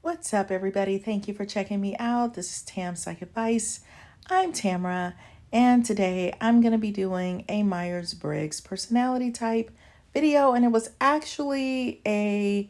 What's up, everybody? Thank you for checking me out. This is Tam Psych Advice. I'm Tamara, and today I'm going to be doing a Myers-Briggs personality type video, and it was actually a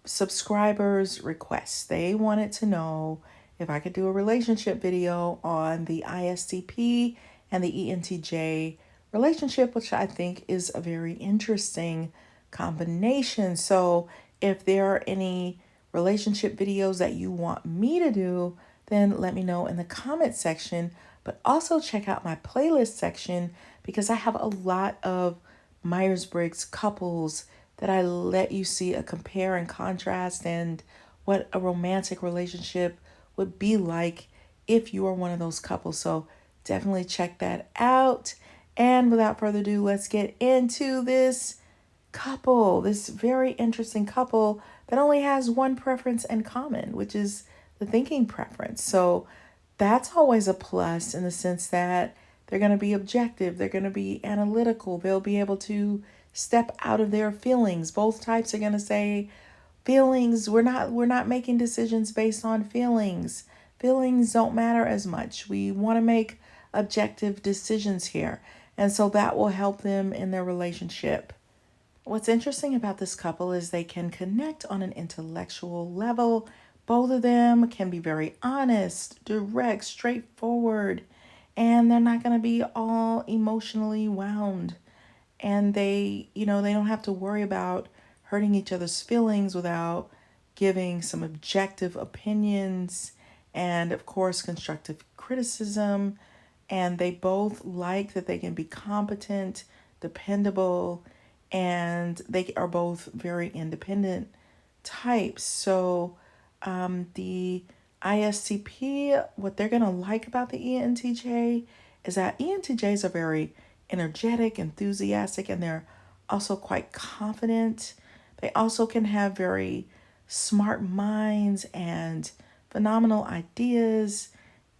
subscriber's request. They wanted to know if I could do a relationship video on the ISTP and the ENTJ relationship, which I think is a very interesting combination. So if there are any relationship videos that you want me to do, then let me know in the comment section. But also check out my playlist section because I have a lot of Myers-Briggs couples that I let you see a compare and contrast and what a romantic relationship would be like if you are one of those couples. So definitely check that out. And without further ado, let's get into this couple, this very interesting couple that only has one preference in common, which is the thinking preference. So that's always a plus in the sense that they're going to be objective, they're going to be analytical, they'll be able to step out of their feelings. Both types are going to say feelings, we're not making decisions based on feelings. Feelings don't matter as much. We want to make objective decisions here. And so that will help them in their relationship. What's interesting about this couple is they can connect on an intellectual level. Both of them can be very honest, direct, straightforward, and they're not going to be all emotionally wound. And they don't have to worry about hurting each other's feelings without giving some objective opinions and, of course, constructive criticism. And they both like that they can be competent, dependable, and they are both very independent types. So the ISTP, what they're going to like about the ENTJ is that ENTJs are very energetic, enthusiastic, and they're also quite confident. They also can have very smart minds and phenomenal ideas,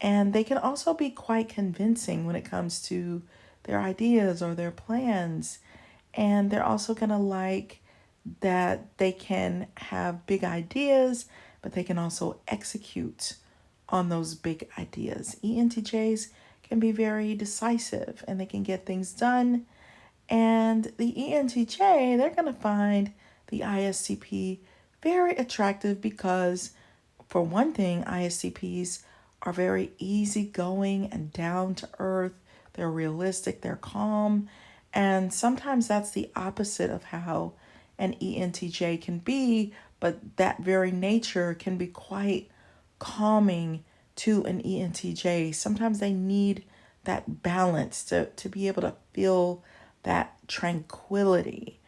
and they can also be quite convincing when it comes to their ideas or their plans. And they're also going to like that they can have big ideas, but they can also execute on those big ideas. ENTJs can be very decisive and they can get things done. And the ENTJ, they're going to find the ISTP very attractive because, for one thing, ISTPs are very easygoing and down to earth. They're realistic, they're calm. And sometimes that's the opposite of how an ENTJ can be, but that very nature can be quite calming to an ENTJ. Sometimes they need that balance to be able to feel that tranquility.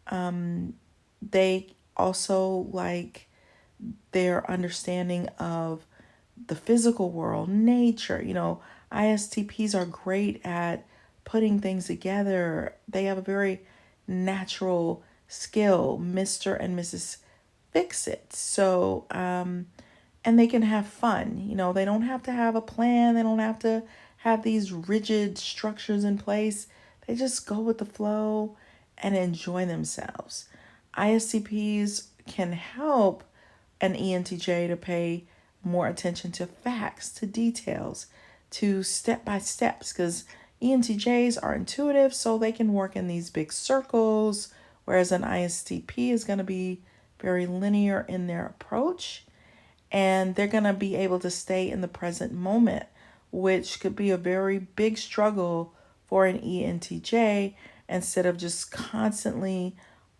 They also like their understanding of the physical world, nature. ISTPs are great at putting things together. They have a very natural skill, Mr. and Mrs. Fix-It. So, and they can have fun. They don't have to have a plan. They don't have to have these rigid structures in place. They just go with the flow and enjoy themselves. ISTPs can help an ENTJ to pay more attention to facts, to details, to step-by-steps, because ENTJs are intuitive, so they can work in these big circles, whereas an ISTP is going to be very linear in their approach, and they're going to be able to stay in the present moment, which could be a very big struggle for an ENTJ, instead of just constantly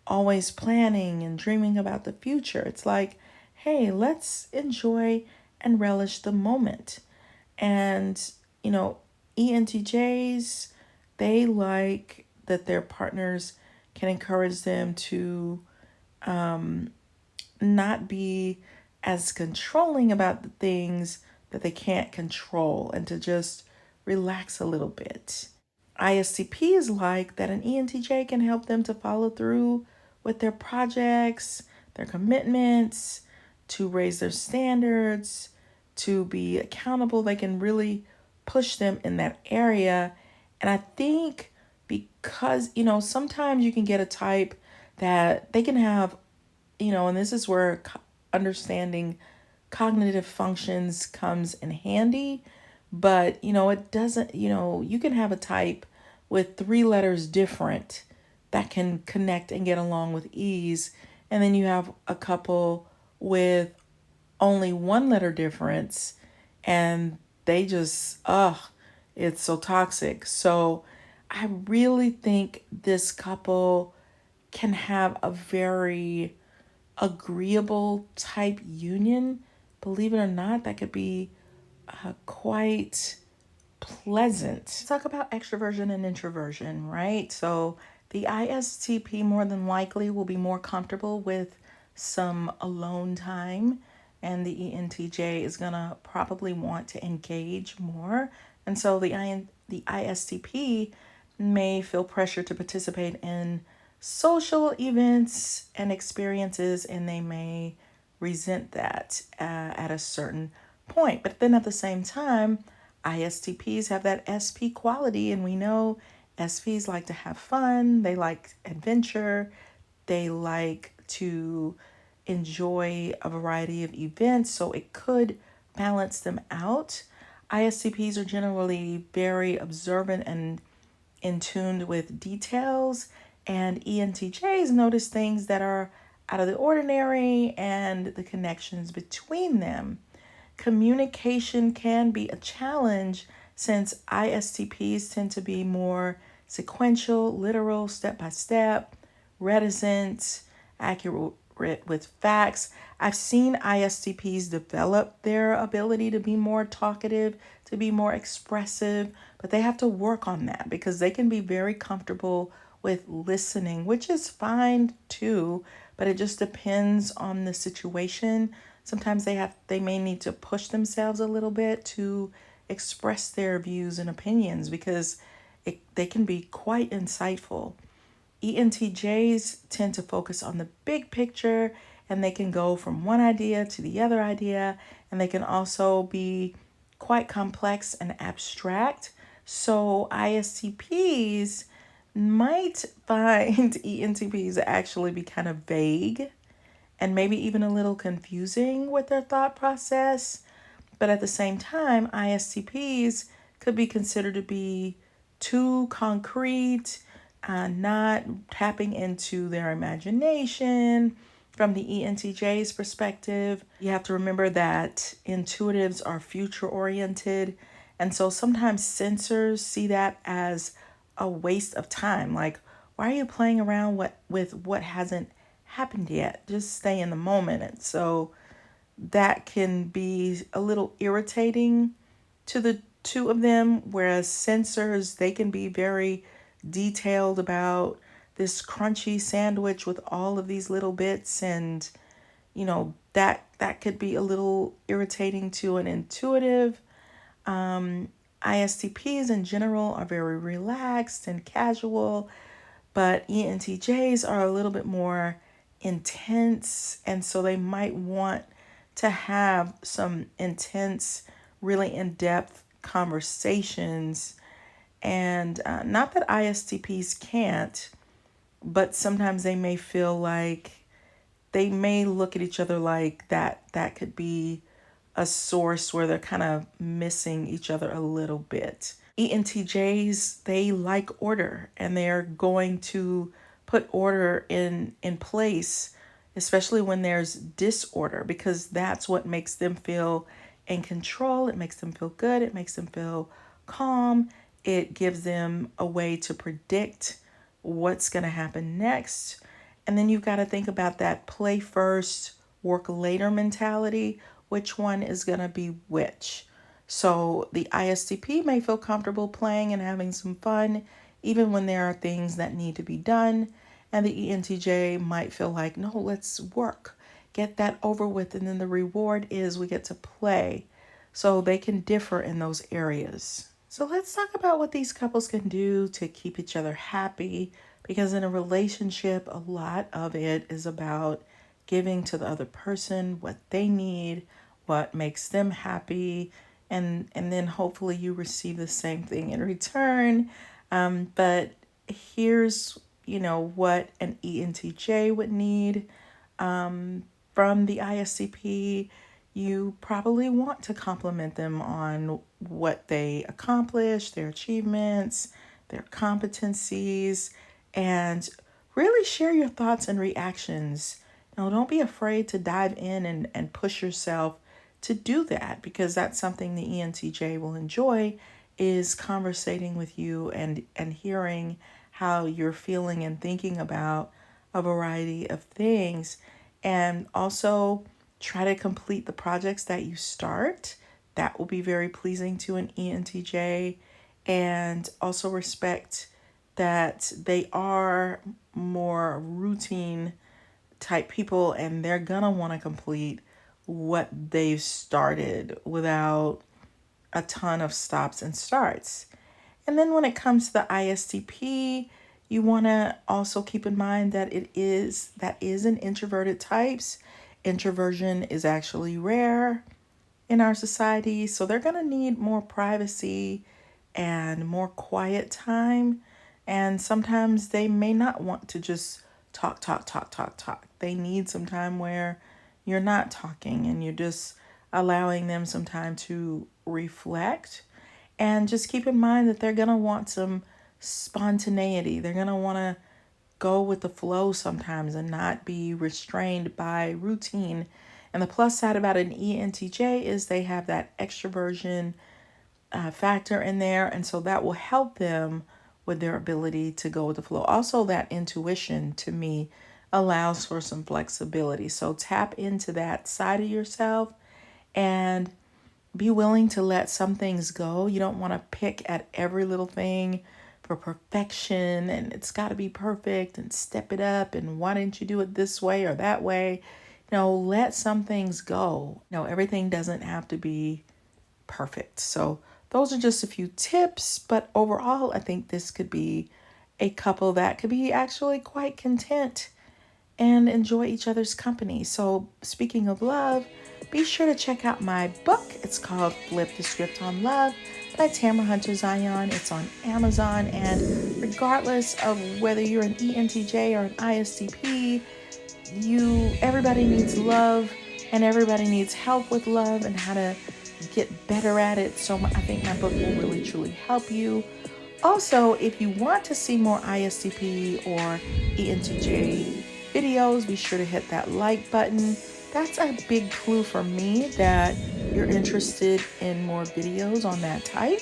always planning and dreaming about the future. It's like, hey, let's enjoy and relish the moment. And, ENTJs, they like that their partners can encourage them to not be as controlling about the things that they can't control and to just relax a little bit. ISTPs like that an ENTJ can help them to follow through with their projects, their commitments, to raise their standards, to be accountable. They can really push them in that area. And I think because, sometimes you can get a type that they can have, and this is where understanding cognitive functions comes in handy, but it doesn't, you can have a type with 3 letters different that can connect and get along with ease. And then you have a couple with only 1 letter difference and they just, it's so toxic. So I really think this couple can have a very agreeable type union. Believe it or not, that could be quite pleasant. Let's talk about extroversion and introversion, right? So the ISTP more than likely will be more comfortable with some alone time, and the ENTJ is gonna probably want to engage more. And so the ISTP may feel pressure to participate in social events and experiences, and they may resent that at a certain point. But then at the same time, ISTPs have that SP quality, and we know SPs like to have fun, they like adventure, they like to enjoy a variety of events, so it could balance them out. ISTPs are generally very observant and in tune with details, and ENTJs notice things that are out of the ordinary and the connections between them. Communication can be a challenge since ISTPs tend to be more sequential, literal, step by step, reticent, accurate with facts. I've seen ISTPs develop their ability to be more talkative, to be more expressive, but they have to work on that because they can be very comfortable with listening, which is fine too, but it just depends on the situation. Sometimes they may need to push themselves a little bit to express their views and opinions because they can be quite insightful. ENTJs tend to focus on the big picture, and they can go from one idea to the other idea, and they can also be quite complex and abstract. So ISTPs might find ENTPs actually be kind of vague and maybe even a little confusing with their thought process. But at the same time, ISTPs could be considered to be too concrete, not tapping into their imagination. From the ENTJ's perspective, you have to remember that intuitives are future oriented. And so sometimes sensors see that as a waste of time. Like, why are you playing around with what hasn't happened yet? Just stay in the moment. And so that can be a little irritating to the two of them, whereas sensors, they can be very detailed about this crunchy sandwich with all of these little bits, and that could be a little irritating to an intuitive. ISTPs in general are very relaxed and casual, but ENTJs are a little bit more intense, and so they might want to have some intense, really in-depth conversations. And not that ISTPs can't, but sometimes they may feel like they may look at each other like that could be a source where they're kind of missing each other a little bit. ENTJs, they like order, and they're going to put order in place, especially when there's disorder, because that's what makes them feel in control. It makes them feel good. It makes them feel calm. It gives them a way to predict what's going to happen next. And then you've got to think about that play first, work later mentality. Which one is going to be which? So the ISTP may feel comfortable playing and having some fun, even when there are things that need to be done. And the ENTJ might feel like, no, let's work, get that over with. And then the reward is we get to play. So they can differ in those areas. So let's talk about what these couples can do to keep each other happy, because in a relationship, a lot of it is about giving to the other person what they need, what makes them happy, and then hopefully you receive the same thing in return. But here's what an ENTJ would need. from the ISTP, you probably want to compliment them on what they accomplished, their achievements, their competencies, and really share your thoughts and reactions. Now, don't be afraid to dive in and push yourself to do that, because that's something the ENTJ will enjoy, is conversating with you and hearing how you're feeling and thinking about a variety of things. And also try to complete the projects that you start. That will be very pleasing to an ENTJ. And also respect that they are more routine type people, and they're gonna want to complete what they've started without a ton of stops and starts. And then when it comes to the ISTP, you want to also keep in mind that that is an introverted types. Introversion is actually rare in our society, so they're going to need more privacy and more quiet time. And sometimes they may not want to just talk. They need some time where you're not talking and you're just allowing them some time to reflect. And just keep in mind that they're going to want some spontaneity. They're going to want to go with the flow sometimes and not be restrained by routine. And the plus side about an ENTJ is they have that extroversion factor in there. And so that will help them with their ability to go with the flow. Also, that intuition to me allows for some flexibility. So tap into that side of yourself and be willing to let some things go. You don't want to pick at every little thing for perfection and it's got to be perfect and step it up and why didn't you do it this way or that way? Let some things go. Everything doesn't have to be perfect. So those are just a few tips, but overall, I think this could be a couple that could be actually quite content and enjoy each other's company. So speaking of love, be sure to check out my book. It's called Flip the Script on Love by Tamara Hunter Zyon. It's on Amazon. And regardless of whether you're an ENTJ or an ISTP, everybody needs love and everybody needs help with love and how to get better at it. So I think my book will really truly help you. Also, if you want to see more ISTP or ENTJ videos, be sure to hit that like button. That's a big clue for me that you're interested in more videos on that type.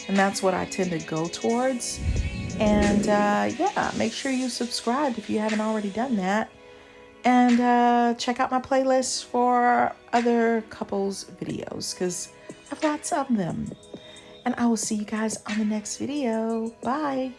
And that's what I tend to go towards. And make sure you subscribe if you haven't already done that. And check out my playlist for other couples videos because I have lots of them. And I will see you guys on the next video. Bye.